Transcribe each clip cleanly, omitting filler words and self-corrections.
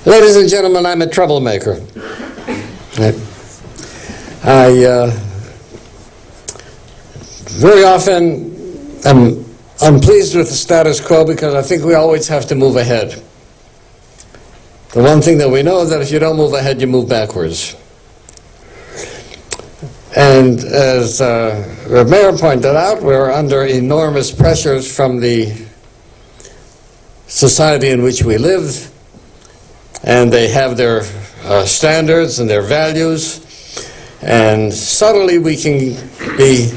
Ladies and gentlemen, I'm a troublemaker. I very often am unpleased with the status quo because I think we always have to move ahead. The one thing that we know is that if you don't move ahead, you move backwards. And as Rabbi pointed out, we're under enormous pressures from the society in which we live, and they have their standards and their values, and subtly we can be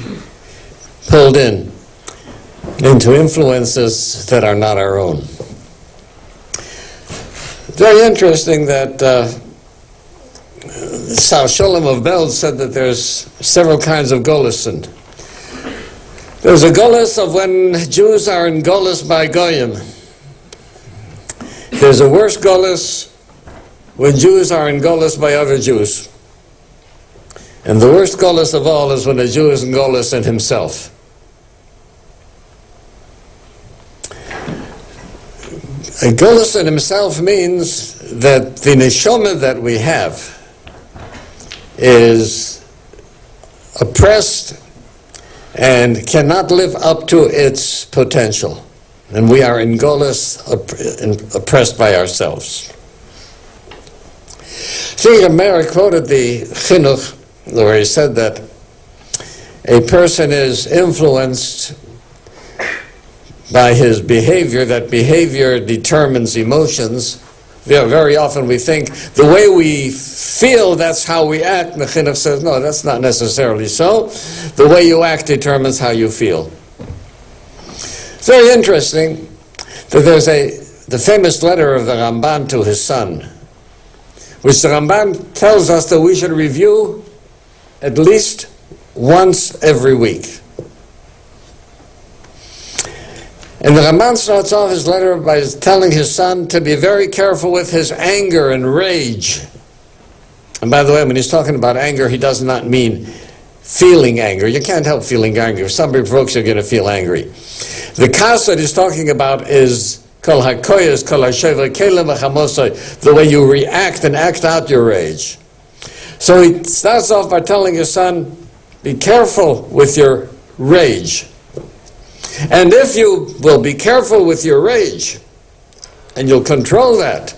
pulled into influences that are not our own. Very interesting that Sal Sholem of Belz said that there's several kinds of Golusin. There's a Golus of when Jews are in Golus by Goyim. There's a worse Golus when Jews are in Golus by other Jews. And the worst Golus of all is when a Jew is in Golus in himself. A Golus in himself means that the neshama that we have is oppressed and cannot live up to its potential. And we are in Golus, oppressed by ourselves. Tzvi Meir quoted the Chinuch, where he said that a person is influenced by his behavior, that behavior determines emotions. Very often we think the way we feel, that's how we act. And the Chinuch says, no, that's not necessarily so. The way you act determines how you feel. It's very interesting that there's the famous letter of the Ramban to his son, which the Ramban tells us that we should review at least once every week. And the Ramban starts off his letter by telling his son to be very careful with his anger and rage. And by the way, when he's talking about anger, he does not mean feeling anger. You can't help feeling angry. If somebody provokes you, you're going to feel angry. The kas that he's talking about is kol hakoyes, kol hashever kelem v'chamosoi, the way you react and act out your rage. So he starts off by telling his son, be careful with your rage. And if you will be careful with your rage, and you'll control that,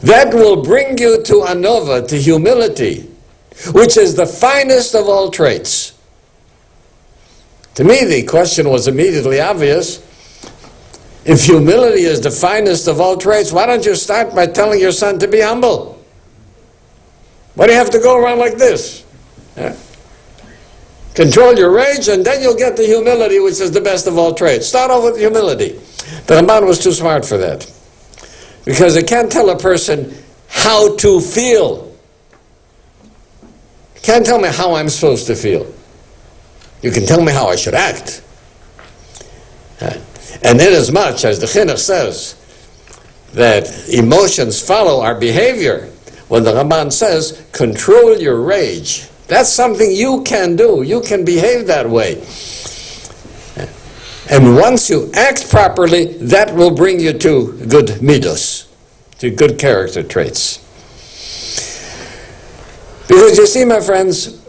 that will bring you to anova, to humility, which is the finest of all traits. To me, the question was immediately obvious. If humility is the finest of all traits, why don't you start by telling your son to be humble? Why do you have to go around like this? Yeah. Control your rage, and then you'll get the humility, which is the best of all traits. Start off with humility. The Ramban was too smart for that, because it can't tell a person how to feel. It can't tell me how I'm supposed to feel. You can tell me how I should act. And inasmuch as the Chinuch says that emotions follow our behavior, when the Ramban says, control your rage, that's something you can do. You can behave that way. And once you act properly, that will bring you to good midos, to good character traits. Because you see, my friends,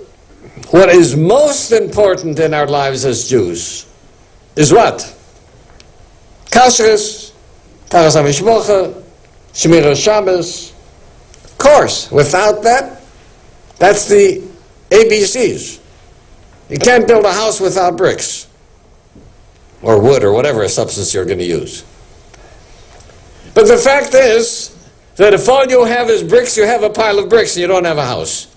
what is most important in our lives as Jews is what? Kashrus, Taras HaMishpocha, Shmiras Shabbos. Of course, without that, that's the ABCs. You can't build a house without bricks, or wood, or whatever substance you're going to use. But the fact is that if all you have is bricks, you have a pile of bricks and you don't have a house.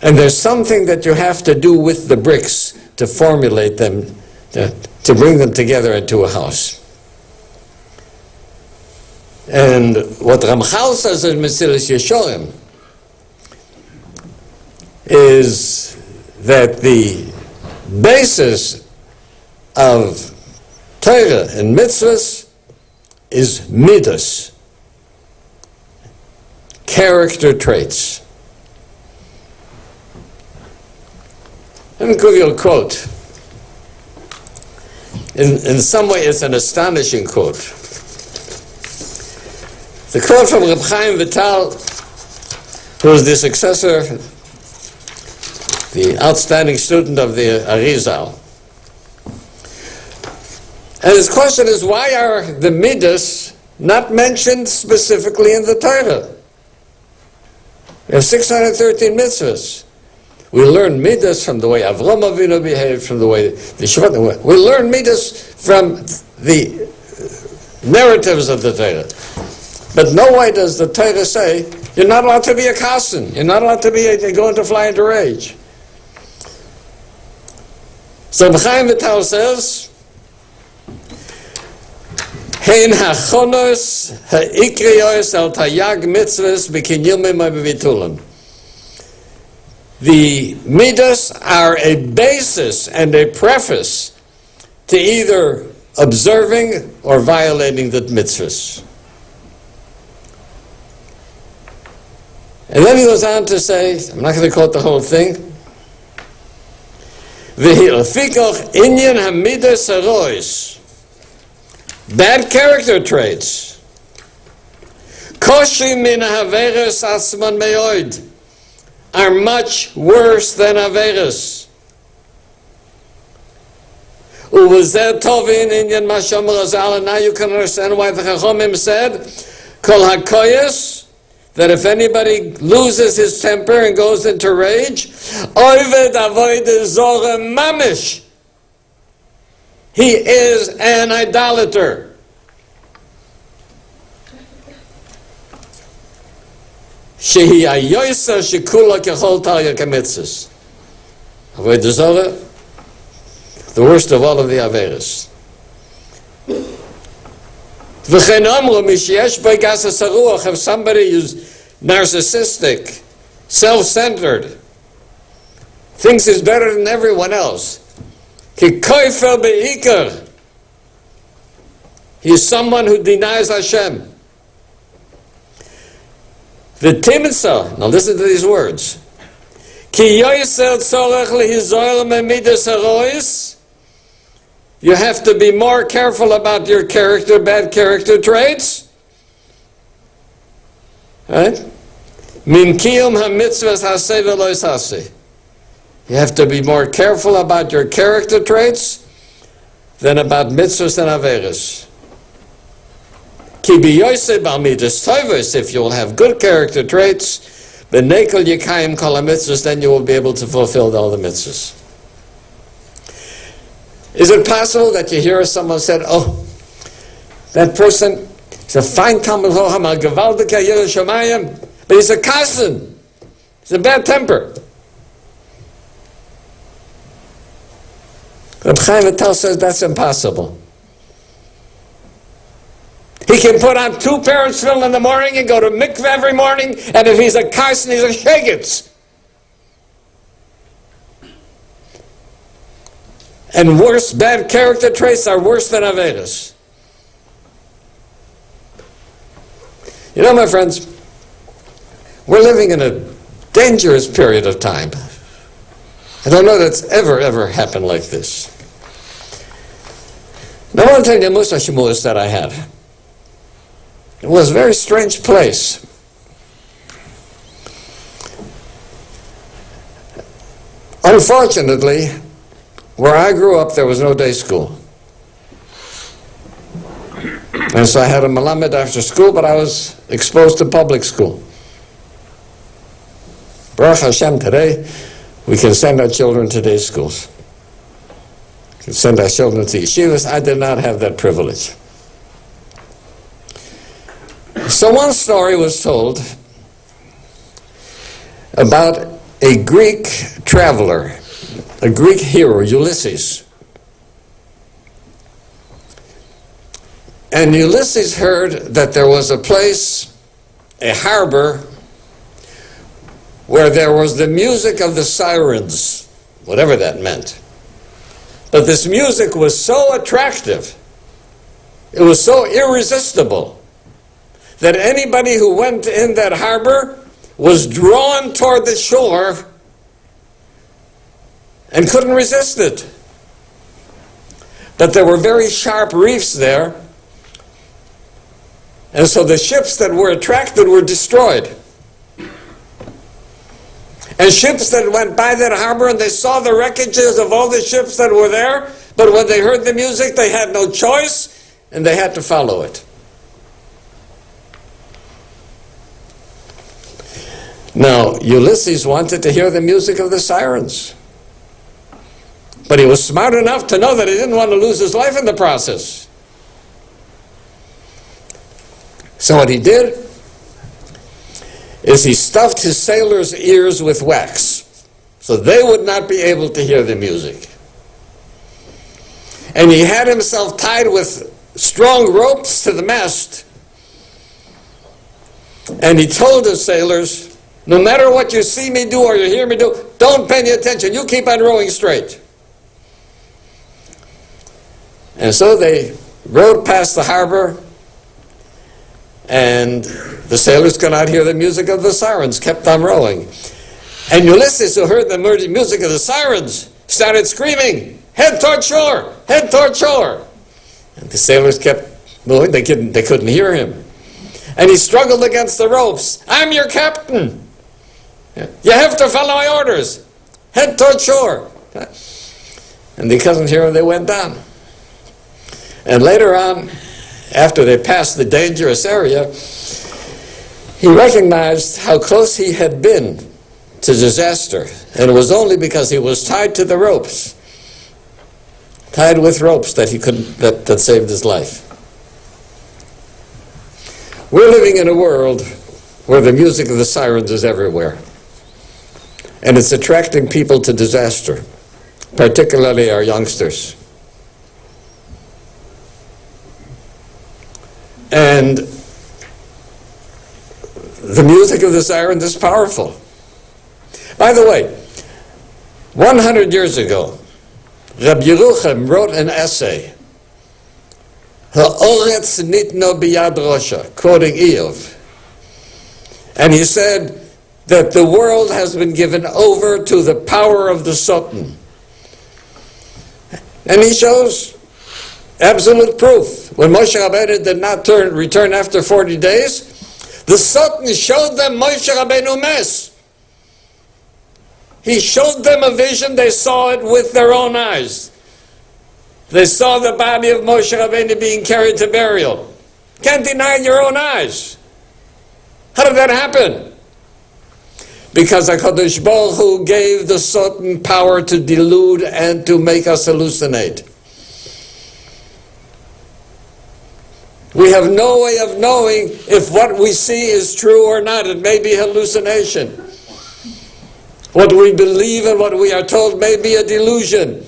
And there's something that you have to do with the bricks to formulate them, to bring them together into a house. And what Ramchal says in Mesilas Yesharim is that the basis of Torah and mitzvahs is midas, character traits. Let me give you a quote. In some way, it's an astonishing quote. The quote from Reb Chaim Vital, who was the successor, the outstanding student of the Arizal. And his question is, why are the Midas not mentioned specifically in the Torah? We have 613 mitzvahs. We learn Midas from the way Avram Avinu behaved, from the way the Shvat. We learn Midas from the narratives of the Torah. But no way does the Torah say, you're not allowed to be a kassen. You're not allowed to go into fly into rage. So Chaim Vital says, Hein hachonos ha'ikrios al tayag mitzvahs b'kinyumim ha'bevitulim. The midas are a basis and a preface to either observing or violating the mitzvahs. And then he goes on to say, I'm not going to quote the whole thing, V'hilfikach inyan hamidas harois, bad character traits, koshi min haveres asman me'od, are much worse than averes. Uvazeh tovin inyan masham razal, and now you can understand why the Chachomim said, kol hakoyes, that if anybody loses his temper and goes into rage, oived avoid zora mamish, he is an idolater. Shehi ayoisa shekula kechol talya kamitzis. Avoid zora, the worst of all of the averes. If somebody is narcissistic, self-centered, thinks he's better than everyone else, he's someone who denies Hashem. V'timsa, now listen to these words. You have to be more careful about your character, bad character traits. Right? Min kiyum ha-mitzvahs haseh v'lo yisaseh. You have to be more careful about your character traits than about mitzvahs and averes. Ki b'yoseh b'al midas tovos, if you will have good character traits, b'nekel yikayim kol ha-mitzvahs, then you will be able to fulfill all the mitzvahs. Is it possible that you hear someone said, oh, that person is a fine Talmud Chacham, a gewaldiker Yireh Shamayim, but he's a kassen, he's a bad temper. Reb Chaim Vital says that's impossible. He can put on 2 pairs of tefillin in the morning and go to mikveh every morning, and if he's a kassen, he's a shegitz. And worse, bad character traits are worse than averes. You know, my friends, we're living in a dangerous period of time. I don't know that's ever happened like this. Now, I want to tell you a Musa Shemulis that I had. It was a very strange place. Unfortunately, where I grew up, there was no day school. And so I had a melamed after school, but I was exposed to public school. Baruch Hashem, today, we can send our children to day schools. We can send our children to yeshivas. I did not have that privilege. So one story was told about a Greek traveler, a Greek hero, Ulysses. And Ulysses heard that there was a place, a harbor, where there was the music of the sirens, whatever that meant. But this music was so attractive, it was so irresistible, that anybody who went in that harbor was drawn toward the shore and couldn't resist it. But there were very sharp reefs there, And so the ships that were attracted were destroyed. And ships that went by that harbor and they saw the wreckages of all the ships that were there, but when they heard the music, they had no choice, and they had to follow it. Now, Ulysses wanted to hear the music of the sirens. But he was smart enough to know that he didn't want to lose his life in the process. So what he did is he stuffed his sailors' ears with wax, so they would not be able to hear the music. And he had himself tied with strong ropes to the mast. And he told his sailors, no matter what you see me do or you hear me do, don't pay any attention. You keep on rowing straight. And so they rowed past the harbor, and the sailors could not hear the music of the sirens, kept on rowing. And Ulysses, who heard the music of the sirens, started screaming, head toward shore, head toward shore. And the sailors kept moving, they couldn't hear him. And he struggled against the ropes. I'm your captain. You have to follow my orders. Head toward shore. And they couldn't hear him, they went down. And later on, after they passed the dangerous area, he recognized how close he had been to disaster. And it was only because he was tied to the ropes, tied with ropes, that that saved his life. We're living in a world where the music of the sirens is everywhere. And it's attracting people to disaster, particularly our youngsters. And the music of the sirens is powerful. By the way, 100 years ago, Rabbi Yerucham wrote an essay, Ha'oretz nitno biyad Rosha, quoting Eov. And he said that the world has been given over to the power of the Sultan. And he shows absolute proof. When Moshe Rabbeinu did not return after 40 days, the Sultan showed them Moshe Rabbeinu mess. He showed them a vision, they saw it with their own eyes. They saw the body of Moshe Rabbeinu being carried to burial. Can't deny your own eyes. How did that happen? Because HaKadosh Baruch Hu gave the Sultan power to delude and to make us hallucinate. We have no way of knowing if what we see is true or not. It may be hallucination. What we believe and what we are told may be a delusion.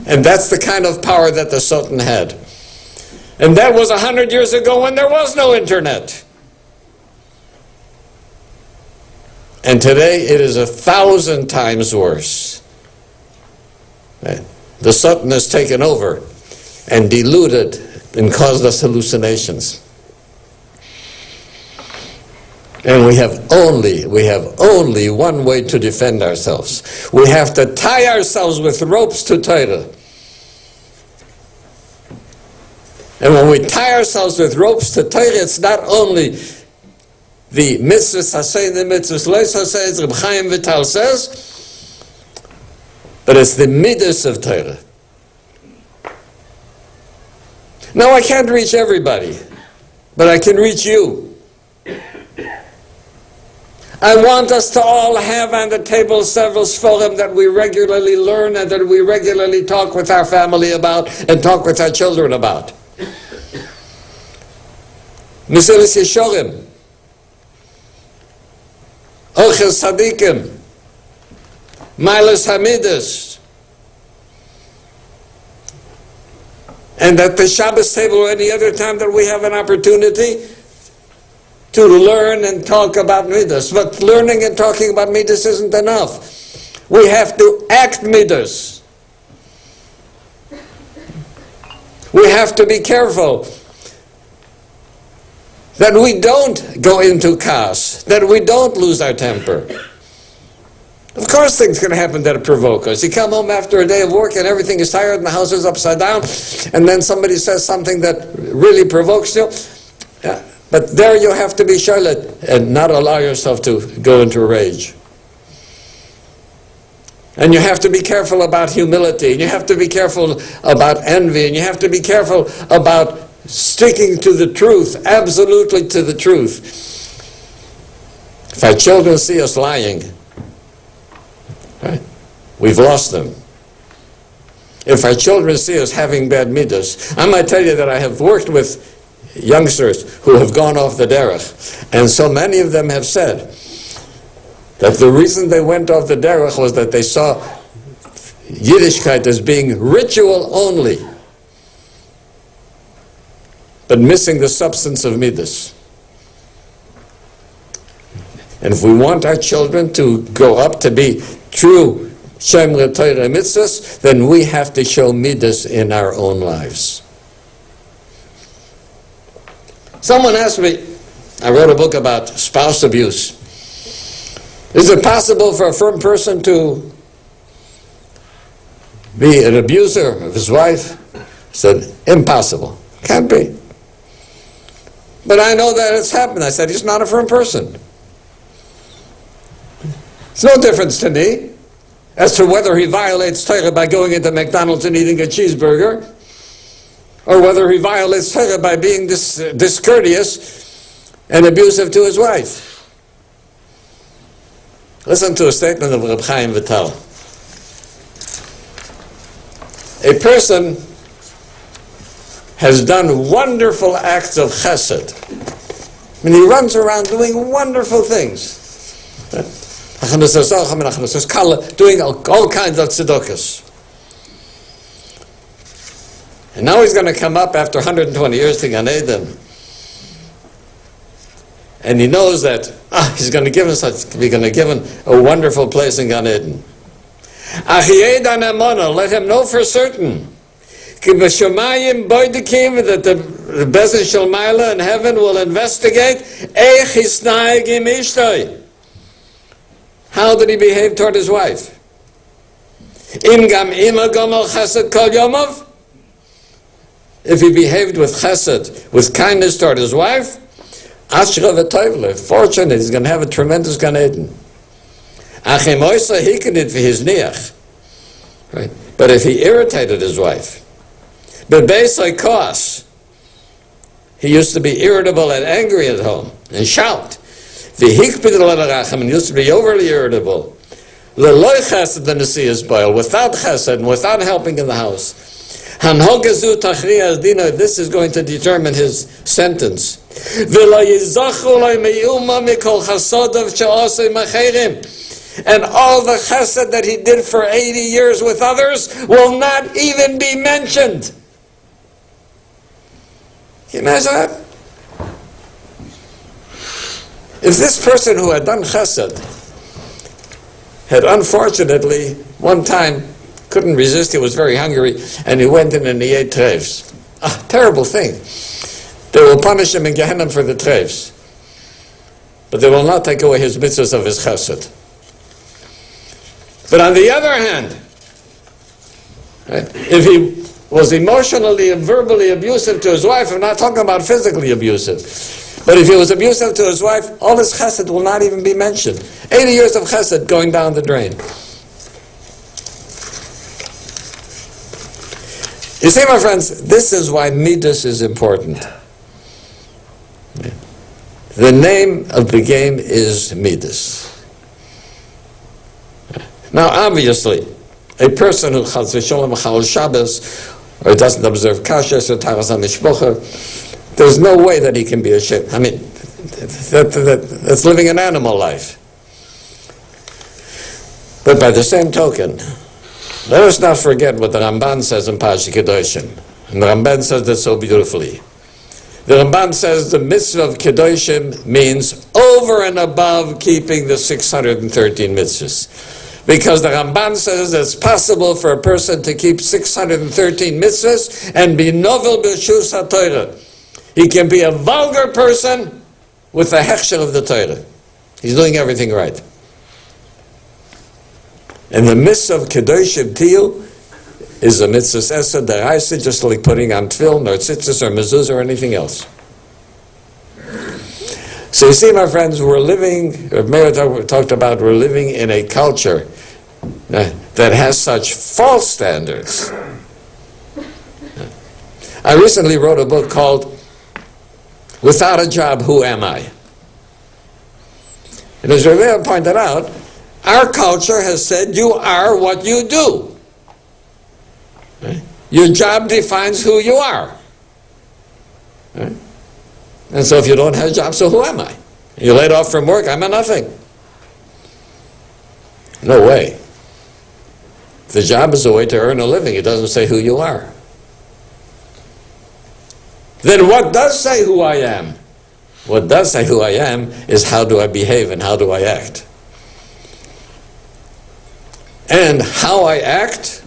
And that's the kind of power that the Sultan had. And that was 100 years ago when there was no internet. And today it is 1,000 times worse. The Sultan has taken over and deluded and caused us hallucinations. And we have only one way to defend ourselves. We have to tie ourselves with ropes to Torah. And when we tie ourselves with ropes to Torah, it's not only the mitzvahs hasei, the mitzvahs lois hasei, as Reb Chaim Vital says, but it's the midas of Torah. Now, I can't reach everybody, but I can reach you. I want us to all have on the table several sforim that we regularly learn and that we regularly talk with our family about and talk with our children about. Mesilas Yesharim, Orches Tzadikim, Milas Hamidus, and at the Shabbos table or any other time that we have an opportunity to learn and talk about Midas. But learning and talking about Midas isn't enough. We have to act Midas. We have to be careful that we don't go into chaos, that we don't lose our temper, Of course things can happen that provoke us. You come home after a day of work and everything is tired and the house is upside down, and then somebody says something that really provokes you. Yeah. But there you have to be Charlotte and not allow yourself to go into a rage. And you have to be careful about humility, and you have to be careful about envy, and you have to be careful about sticking to the truth, absolutely to the truth. If our children see us lying, right, we've lost them. If our children see us having bad midas, I might tell you that I have worked with youngsters who have gone off the derech, and so many of them have said that the reason they went off the derech was that they saw Yiddishkeit as being ritual only, but missing the substance of midas. And if we want our children to grow up to be true Shemre Torah mitzvahs, then we have to show midas in our own lives. Someone asked me, I wrote a book about spouse abuse. Is it possible for a firm person to be an abuser of his wife? I said, impossible. Can't be. But I know that it's happened. I said, he's not a firm person. It's no difference to me as to whether he violates Torah by going into McDonald's and eating a cheeseburger, or whether he violates Torah by being discourteous and abusive to his wife. Listen to a statement of Reb Chaim Vital. A person has done wonderful acts of chesed. I mean, he runs around doing wonderful things. Doing all kinds of tzedakahs. And now he's going to come up after 120 years to Gan Eden. And he knows that he's going to give him a wonderful place in Gan Eden. Let him know for certain that the Bezin Shalmaila in heaven will investigate how did he behave toward his wife. If he behaved with chesed, with kindness toward his wife, fortunate, he's going to have a tremendous Gan Eden. Right? But if he irritated his wife, he used to be irritable and angry at home and shout. And used to be overly irritable. Without chesed and without helping in the house. This is going to determine his sentence. And all the chesed that he did for 80 years with others will not even be mentioned. Can you imagine that? If this person who had done chesed had unfortunately one time couldn't resist, he was very hungry, and he went in and he ate treves. Terrible thing. They will punish him in Gehenna for the treves, but they will not take away his mitzvahs of his chesed. But on the other hand, right, if he was emotionally and verbally abusive to his wife, I'm not talking about physically abusive, but if he was abusive to his wife, all his chesed will not even be mentioned. 80 years of chesed going down the drain. You see, my friends, this is why midas is important. The name of the game is midas. Now, obviously, a person who chas v'sholem chal Shabbos, or doesn't observe kashrus or taras hamishpocha, there's no way that he can be ashamed. I mean, that's living an animal life. But by the same token, let us not forget what the Ramban says in Parashat Kedoshim. And the Ramban says that so beautifully. The Ramban says the mitzvah of Kedoshim means over and above keeping the 613 mitzvahs. Because the Ramban says it's possible for a person to keep 613 mitzvahs and be novel b'shus ha-Torah. He can be a vulgar person with a hechsher of the Torah. He's doing everything right. And the mitzvah of Kedoshim Tiyu is a mitzvah esa deraisa, just like putting on tefillin or tzitzis or mezuzah or anything else. So you see, my friends, we're living, Meir talked about, we're living in a culture that has such false standards. I recently wrote a book called Without a Job, Who Am I? And as Rabbi pointed out, our culture has said you are what you do. Your job defines who you are. And so if you don't have a job, so who am I? You're laid off from work, I'm a nothing. No way. The job is a way to earn a living. It doesn't say who you are. Then what does say who I am? What does say who I am is how do I behave and how do I act. And how I act,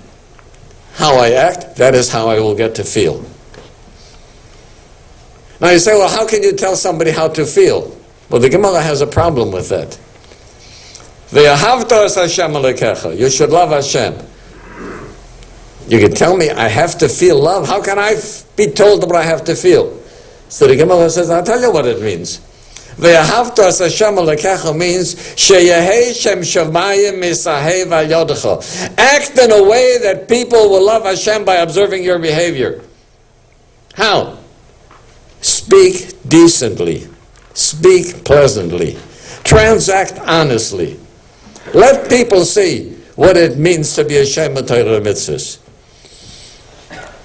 that is how I will get to feel. Now you say, well, how can you tell somebody how to feel? Well, the Gemara has a problem with that. You should love Hashem. You can tell me I have to feel love. How can I be told what I have to feel? So the Gemara says, I'll tell you what it means. Means act in a way that people will love Hashem by observing your behavior. How? Speak decently. Speak pleasantly. Transact honestly. Let people see what it means to be a Shem Torah mitzvahs.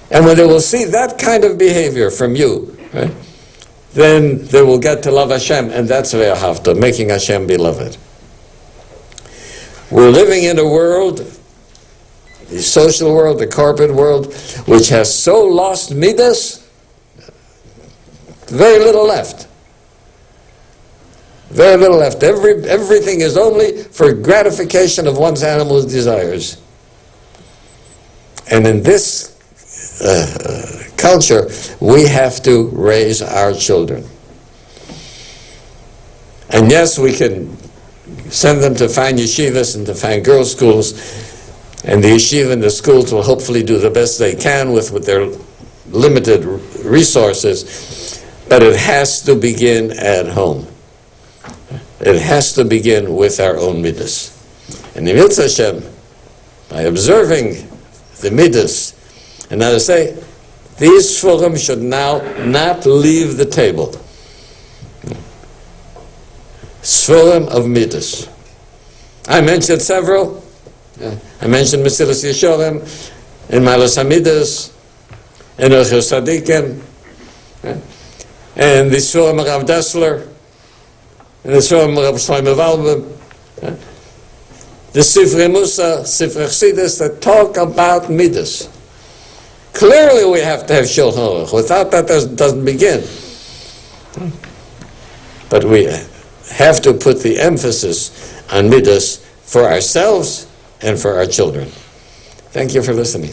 And when they will see that kind of behavior from you, right, then they will get to love Hashem, and that's ve'ahavta, making Hashem beloved. We're living in a world, the social world, the corporate world, which has so lost midas, very little left. Very little left. Everything is only for gratification of one's animal desires. And in this culture, we have to raise our children. And yes, we can send them to fine yeshivas and to fine girls' schools, and the yeshiva and the schools will hopefully do the best they can with their limited resources, but it has to begin at home. It has to begin with our own midas. And the mitzvah Hashem, by observing the midas, and now to say, these shvurim should now not leave the table. Shvurim of midas. I mentioned several. I mentioned Mesilas Yesharim, in Malas HaMidas, in Orchos Tzadikim, and the shvurim of Rav Dessler, and the shvurim of Rav Shlomo Waldman, the Sifrei Musa, Sifrei Chassidus that talk about midas. Clearly we have to have Shulchan Aruch. Without that, it doesn't begin. But we have to put the emphasis on midas for ourselves and for our children. Thank you for listening.